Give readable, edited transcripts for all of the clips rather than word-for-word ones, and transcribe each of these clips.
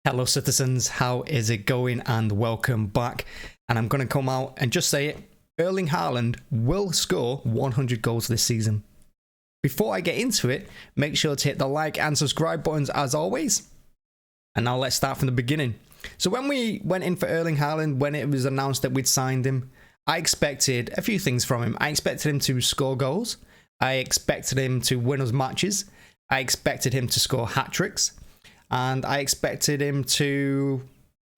Hello citizens, how is it going and welcome back. And I'm going to come out and just say it, Erling Haaland will score 100 goals this season. Before I get into it, make sure to hit the like and subscribe buttons as always. And now let's start from the beginning. So when we went in for Erling Haaland, when it was announced that we'd signed him, I expected a few things from him. I expected him to score goals. I expected him to win us matches. I expected him to score hat-tricks. And I expected him to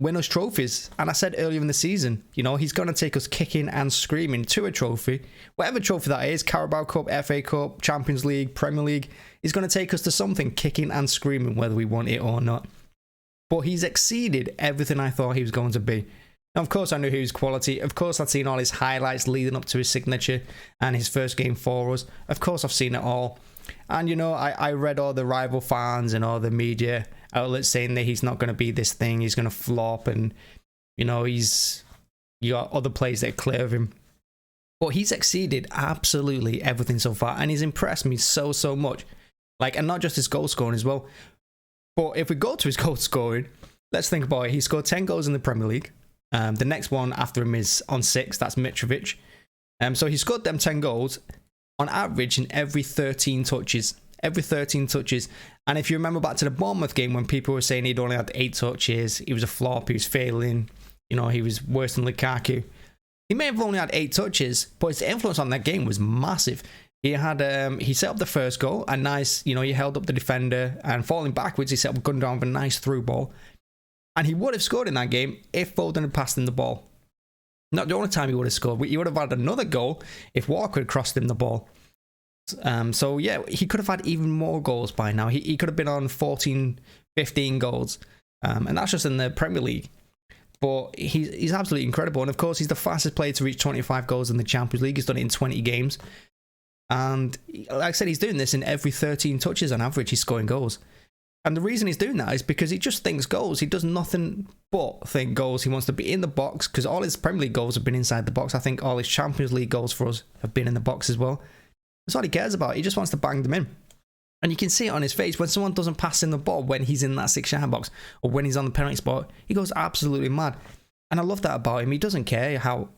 win us trophies. And I said earlier in the season, you know, he's going to take us kicking and screaming to a trophy. Whatever trophy that is, Carabao Cup, FA Cup, Champions League, Premier League, he's going to take us to something kicking and screaming, whether we want it or not. But he's exceeded everything I thought he was going to be. Now, of course, I knew he was quality. Of course, I'd seen all his highlights leading up to his signature and his first game for us. Of course, I've seen it all. And, you know, I read all the rival fans and all the media outlets saying that he's not going to be this thing, he's going to flop, and, you know, you got other players that are clear of him. But he's exceeded absolutely everything so far, and he's impressed me so much. Like, and not just his goal scoring as well. But if we go to his goal scoring, let's think about it. He scored 10 goals in the Premier League. The next one after him is on 6, that's Mitrovic. So he scored them 10 goals on average in every 13 touches. Every 13 touches. And if you remember back to the Bournemouth game when people were saying he'd only had 8 touches, he was a flop, he was failing, you know, he was worse than Lukaku. He may have only had 8 touches, but his influence on that game was massive. He had he set up the first goal, a nice, you know, he held up the defender, and falling backwards, he set up Gundogan with a nice through ball. And he would have scored in that game if Foden had passed him the ball. Not the only time he would have scored, he would have had another goal if Walker had crossed him the ball. So yeah, he could have had even more goals by now. He could have been on 14, 15 goals. And that's just in the Premier League. But he's absolutely incredible. And of course, he's the fastest player to reach 25 goals in the Champions League. He's done it in 20 games. And like I said, he's doing this in every 13 touches on average. He's scoring goals. And the reason he's doing that is because he just thinks goals. He does nothing but think goals. He wants to be in the box because all his Premier League goals have been inside the box. I think all his Champions League goals for us have been in the box as well. That's all he cares about. He just wants to bang them in. And you can see it on his face when someone doesn't pass him the ball when he's in that 6-yard box or when he's on the penalty spot. He goes absolutely mad. And I love that about him. He doesn't care how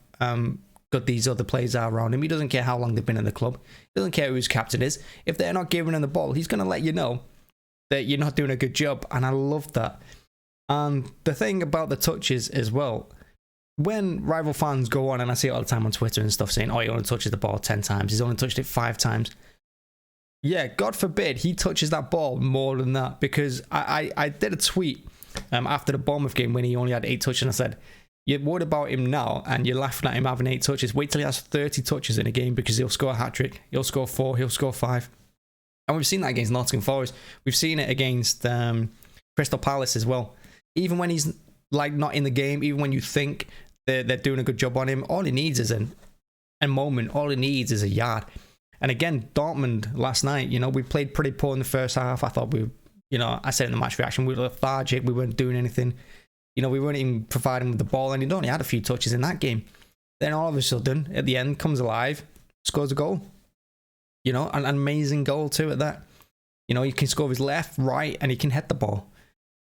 good these other players are around him. He doesn't care how long they've been in the club. He doesn't care who his captain is. If they're not giving him the ball, he's going to let you know that you're not doing a good job. And I love that. And the thing about the touches as well, when rival fans go on, and I see it all the time on Twitter and stuff, saying, oh, he only touches the ball 10 times, he's only touched it 5 times. Yeah, God forbid he touches that ball more than that, because I did a tweet after the Bournemouth game when he only had 8 touches, and I said, you're worried about him now and you're laughing at him having 8 touches. Wait till he has 30 touches in a game, because he'll score a hat-trick, he'll score 4, he'll score 5. And we've seen that against Nottingham Forest. We've seen it against Crystal Palace as well. Even when he's like not in the game, even when you think they're doing a good job on him, all he needs is a moment. All he needs is a yard. And again, Dortmund last night, you know, we played pretty poor in the first half. I thought you know, I said in the match reaction, we were lethargic. We weren't doing anything. You know, we weren't even providing with the ball, and he only had a few touches in that game. Then all of a sudden, at the end, comes alive, scores a goal. You know, an amazing goal too at that. You know, he can score with his left, right, and he can hit the ball.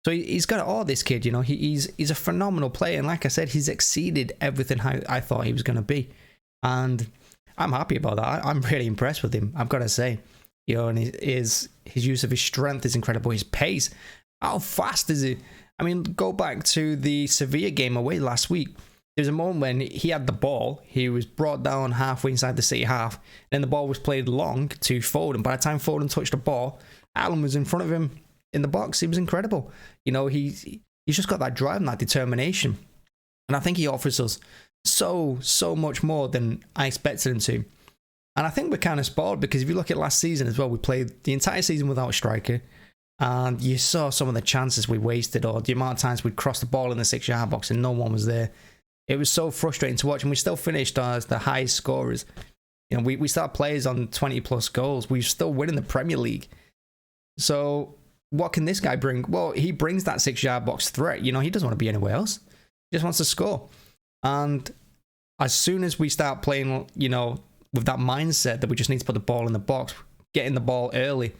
So he's got all this kid, you know. He's a phenomenal player, and like I said, he's exceeded everything I thought he was going to be. And I'm happy about that. I'm really impressed with him, I've got to say. You know, and his use of his strength is incredible. His pace, how fast is he? I mean, go back to the Sevilla game away last week. There's a moment when he had the ball, he was brought down halfway inside the City half, and then the ball was played long to Foden. By the time Foden touched the ball, Haaland was in front of him in the box. He was incredible. You know, he's just got that drive and that determination. And I think he offers us so much more than I expected him to. And I think we're kind of spoiled, because if you look at last season as well, we played the entire season without a striker. And you saw some of the chances we wasted, or the amount of times we'd crossed the ball in the 6-yard box and no one was there. It was so frustrating to watch, and we still finished as the highest scorers. You know, we still have players on 20 plus goals. We're still winning the Premier League. So what can this guy bring? Well, he brings that 6-yard box threat. You know, he doesn't want to be anywhere else. He just wants to score. And as soon as we start playing, you know, with that mindset that we just need to put the ball in the box, get in the ball early,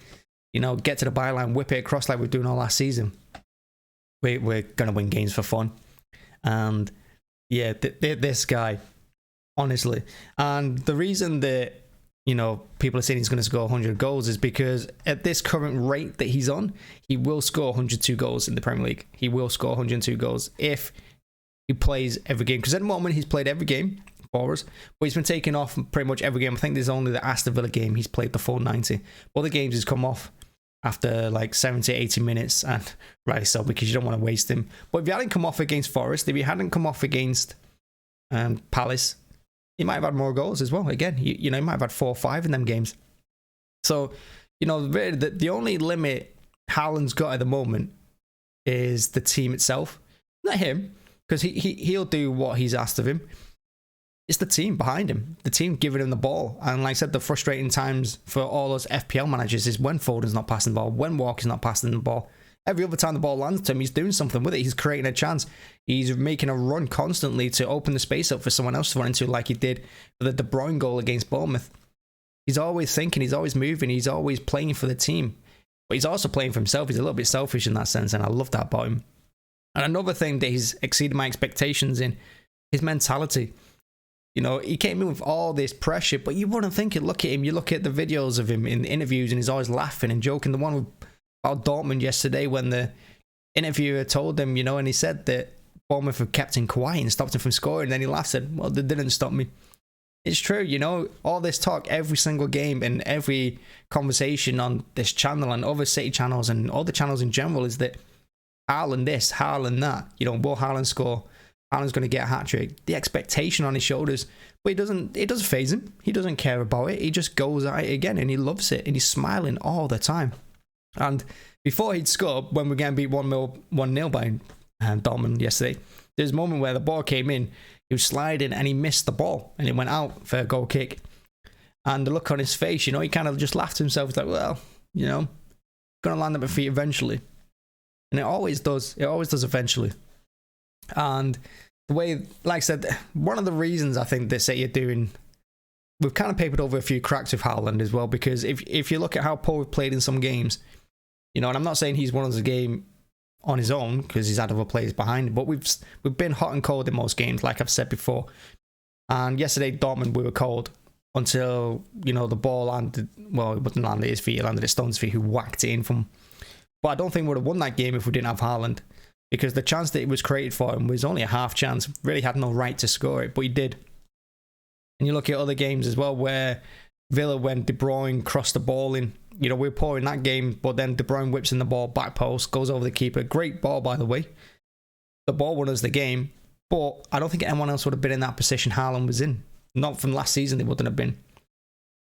you know, get to the byline, whip it across like we were doing all last season, we're going to win games for fun. And yeah, this guy, honestly. And the reason that, you know, people are saying he's going to score 100 goals is because at this current rate that he's on, he will score 102 goals in the Premier League. He will score 102 goals if he plays every game. Because at the moment, he's played every game for us, but he's been taken off pretty much every game. I think there's only the Aston Villa game he's played the full 90. Other games he's come off after like 70, 80 minutes, and rightly so, because you don't want to waste him. But if he hadn't come off against Forest, if he hadn't come off against Palace, he might have had more goals as well. Again, you know, he might have had 4 or 5 in them games. So, you know, the only limit Haaland's got at the moment is the team itself. Not him, because he'll do what he's asked of him. It's the team behind him, the team giving him the ball. And like I said, the frustrating times for all those FPL managers is when Foden's not passing the ball, when Walker's not passing the ball. Every other time the ball lands to him, he's doing something with it. He's creating a chance. He's making a run constantly to open the space up for someone else to run into, like he did for the De Bruyne goal against Bournemouth. He's always thinking, he's always moving, he's always playing for the team. But he's also playing for himself. He's a little bit selfish in that sense, and I love that about him. And another thing that he's exceeded my expectations in, his mentality. You know, he came in with all this pressure, but you wouldn't think it. Look at him. You look at the videos of him in the interviews, and he's always laughing and joking. The one about Dortmund yesterday, when the interviewer told him, you know, and he said that Bournemouth have kept him quiet and stopped him from scoring. And then he laughed and said, well, they didn't stop me. It's true, you know, all this talk every single game and every conversation on this channel and other City channels and all the channels in general is that Haaland this, Haaland that. You know, will Haaland score? Haaland's going to get a hat-trick. The expectation on his shoulders. But it doesn't faze him. He doesn't care about it. He just goes at it again and he loves it. And he's smiling all the time. And before he'd scored, when we're going to beat 1-0 by Dortmund yesterday, there's a moment where the ball came in, he was sliding and he missed the ball and it went out for a goal kick. And the look on his face, you know, he kind of just laughed to himself. He's like, well, you know, going to land at my feet eventually. And it always does. It always does eventually. And the way, like I said, one of the reasons I think they say you're doing, we've kind of papered over a few cracks with Haaland as well, because if you look at how poor we've played in some games, you know, and I'm not saying he's won us a game on his own because he's had other players behind him, but we've been hot and cold in most games, like I've said before. And yesterday, Dortmund, we were cold until, you know, the ball landed, well, it wasn't landed at his feet, it landed at Stone's feet, who whacked it in from. But I don't think we would have won that game if we didn't have Haaland, because the chance that it was created for him was only a half chance. Really had no right to score it, but he did. And you look at other games as well where Villa, when De Bruyne crossed the ball in, you know, we're poor in that game, but then De Bruyne whips in the ball, back post, goes over the keeper. Great ball, by the way. The ball won us the game, but I don't think anyone else would have been in that position Haaland was in. Not from last season, they wouldn't have been.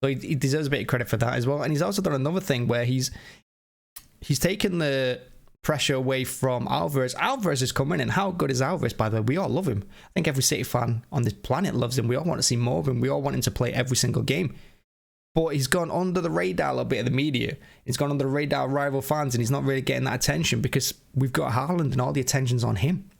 So he deserves a bit of credit for that as well. And he's also done another thing where he's taken the pressure away from Alvarez. Alvarez is coming in. How good is Alvarez, by the way? We all love him. I think every City fan on this planet loves him. We all want to see more of him. We all want him to play every single game. But he's gone under the radar a little bit of the media. He's gone under the radar of rival fans, and he's not really getting that attention because we've got Haaland and all the attention's on him.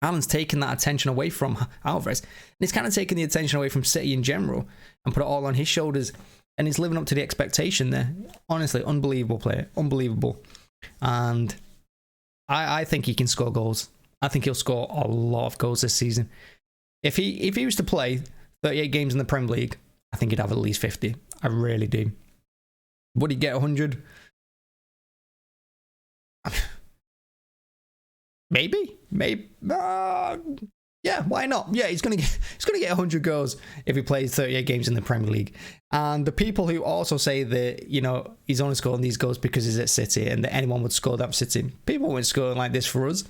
Haaland's taken that attention away from Alvarez, and he's kind of taken the attention away from City in general and put it all on his shoulders, and he's living up to the expectation there. Honestly, unbelievable player. Unbelievable. And I think he can score goals. I think he'll score a lot of goals this season. If he was to play 38 games in the Premier League, I think he'd have at least 50. I really do. Would he get 100? Maybe. Yeah, why not? Yeah, he's gonna get 100 goals if he plays 38 games in the Premier League. And the people who also say that, you know, he's only scoring these goals because he's at City and that anyone would score that for City. People weren't scoring like this for us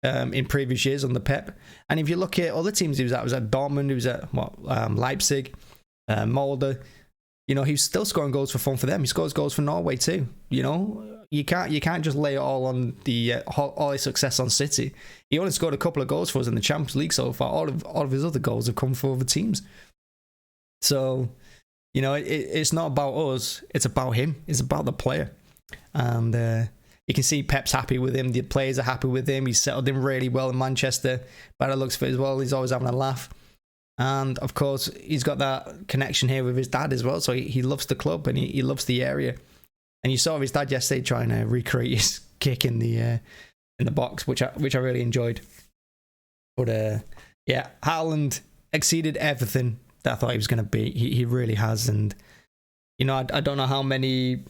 in previous years under Pep. And if you look at other teams he was at Dortmund, he was at Leipzig, Molde. You know, he's still scoring goals for fun for them. He scores goals for Norway too. You know, you can't just lay it all on the all his success on City. He only scored a couple of goals for us in the Champions League so far. All of his other goals have come for other teams. So, you know, it's not about us. It's about him. It's about the player. And you can see Pep's happy with him. The players are happy with him. He's settled in really well in Manchester. By the looks of it as well, he's always having a laugh. And of course, he's got that connection here with his dad as well. So he loves the club and he loves the area. And you saw his dad yesterday trying to recreate his kick in the in the box, which I really enjoyed. But yeah, Haaland exceeded everything that I thought he was going to be. He really has. And you know, I don't know how many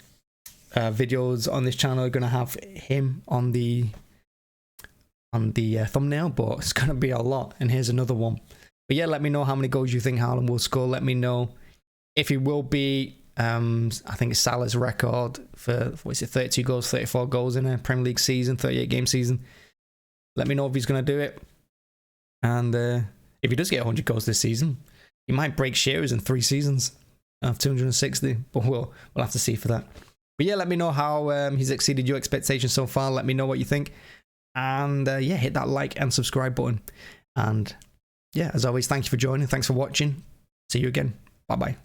videos on this channel are going to have him on the thumbnail, but it's going to be a lot. And here's another one. But yeah, let me know how many goals you think Haaland will score. Let me know if he will be I think it's Salah's record for, what is it, 32 goals, 34 goals in a Premier League season, 38 game season. Let me know if he's going to do it. And if he does get 100 goals this season, he might break Shearer's in 3 seasons of 260, but we'll have to see for that. But yeah, let me know how he's exceeded your expectations so far. Let me know what you think. And yeah, hit that like and subscribe button. And yeah, as always, thank you for joining. Thanks for watching. See you again. Bye-bye.